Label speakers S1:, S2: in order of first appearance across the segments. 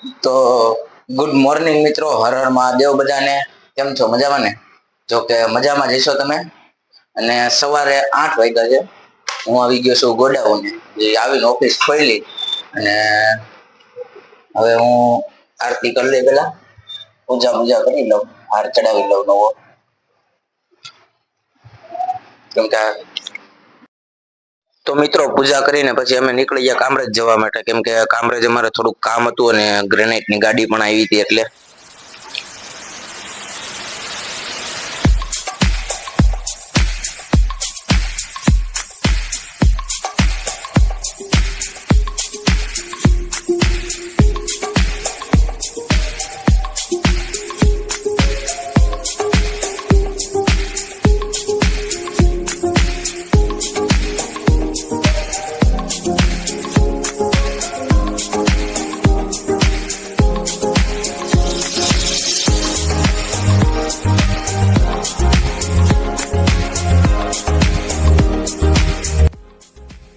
S1: તો good morning મિત્રો, હર હર મહાદેવ બધાને. કેમ છો? મજામાં ને? જો કે મજામાં જઈશો તમે. અને સવારે 8 વાગ્યા છે, હું આવી ગયો છું ગોડાઉને. જે આવીને ઓફિસ ખોલી અને હવે હું આરતી કરી લઈ, પેલા પૂજા કરી લઉં, હાર ચડાવી લઉં નવો. કેમ કે તો મિત્રો પૂજા કરીને પછી અમે નીકળી ગયા કામરેજ જવા માટે, કેમ કે કામરેજ અમારે થોડુંક કામ હતું અને ગ્રેનાઇટની ગાડી પણ આવી હતી એટલે.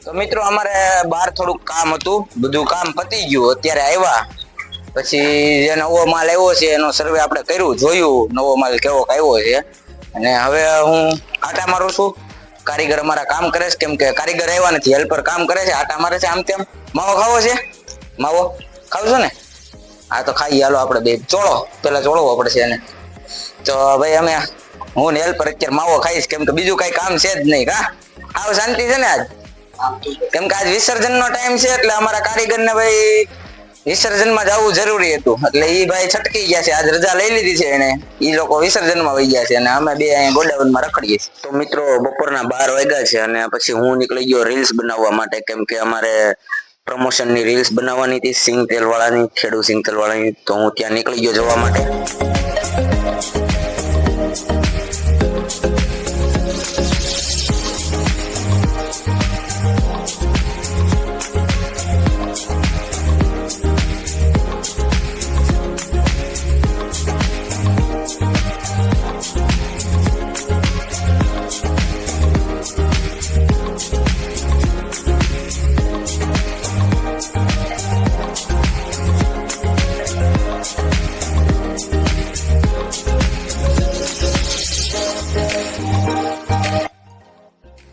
S1: તો મિત્રો અમારે બહાર થોડુંક કામ હતું, બધું કામ પતી ગયું. અત્યારે આવ્યા પછી જે નવો માલ આવ્યો છે એનો સર્વે આપણે કર્યું, જોયું નવો માલ કેવો આવ્યો છે. અને હવે હું આટા મારું છું. કારીગર અમારા કામ કરે છે, કેમ કે કારીગર આવ્યા નથી, હેલ્પર કામ કરે છે, આટા મારે છે આમ તેમ. માવો ખાવો છે? માવો ખાવશો ને? હા તો ખાઈ હાલો આપણે બે. ચોળો પેલા ચોળવો પડશે એને. તો ભાઈ અમે હું ને હેલ્પર અત્યારે માવો ખાઈશ, કેમ કે બીજું કઈ કામ છે જ નહીં. કા આવ શાંતિ છે ને આજ? કેમ કે આજ વિસર્જન નો ટાઈમ છે એટલે અમારા કારીગર ને ભાઈ વિસર્જન માં જવું જરૂરી હતું, એટલે ઈ ભાઈ છટકી ગયા છે. આજ રજા લઈ લીધી છે એને, ઈ લોકો વિસર્જન માં વહી ગયા છે અને અમે બે અહીંયા ગોડાઉન માં રખડીએ છીએ. તો મિત્રો બપોરના 12 વાગ્યા છે અને પછી હું નીકળી ગયો રીલ્સ બનાવવા માટે, કેમ કે અમારે પ્રમોશન ની રીલ્સ બનાવવાની હતી, સિંગ તેલ વાળાની, ખેડૂ સિંગ તેલ વાળાની. તો હું ત્યાં નીકળી ગયો જોવા માટે.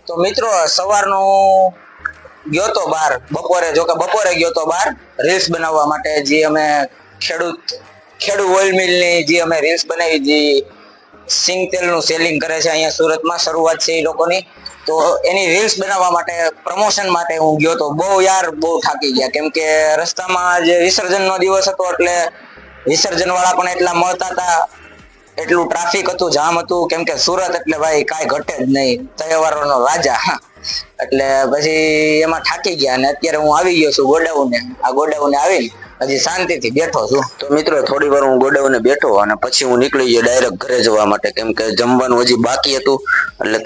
S1: તો મિત્રો સવારનું ગયો તો બહાર, બપોરે ગયો તો બહાર રીલ્સ બનાવવા માટે. જે અમે ખેડૂ ઓઇલ મિલ ની જે અમે રીલ્સ બનાવી, જે સિંગ તેલ નું સેલિંગ કરે છે અહીંયા સુરતમાં, શરૂઆત છે એ લોકોની. તો એની રીલ્સ બનાવવા માટે, પ્રમોશન માટે હું ગયો તો. બહુ થાકી ગયા, કેમ કે રસ્તામાં જે વિસર્જન નો દિવસ હતો એટલે વિસર્જન વાળા પણ એટલા મળતા હતા, એટલું ટ્રાફિક હતું, જામ હતું. કેમ કે સુરત એટલે ભાઈ કાંઈ ઘટે જ નહીં, તહેવારોનો રાજા. એટલે પછી એમાં થાકી ગયા અને અત્યારે હું આવી ગયો છું ગોડાઉને. આ ગોડાઉને આવીને હજી શાંતિથી બેઠો છું. તો મિત્રો થોડી વાર હું ગોડાઉને બેઠો અને પછી હું નીકળી ગયો ડાયરેક્ટ ઘરે જવા માટે, કેમ કે જમવાનું હજી બાકી હતું. એટલે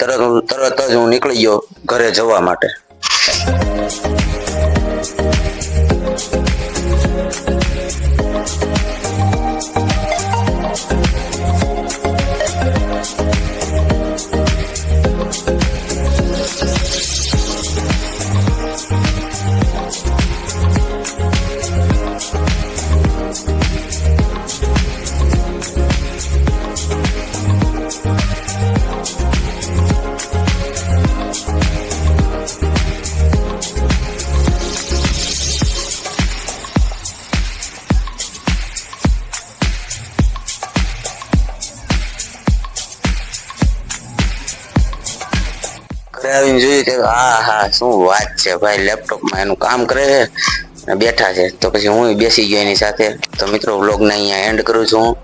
S1: તરત જ હું નીકળી ગયો ઘરે જવા માટે. આવીને જોયું કે હા શું વાત છે ભાઈ, લેપટોપમાં એનું કામ કરે છે બેઠા છે. તો પછી હું બેસી ગયો એની સાથે. તો મિત્રો વ્લોગને અહીંયા એન્ડ કરું છું.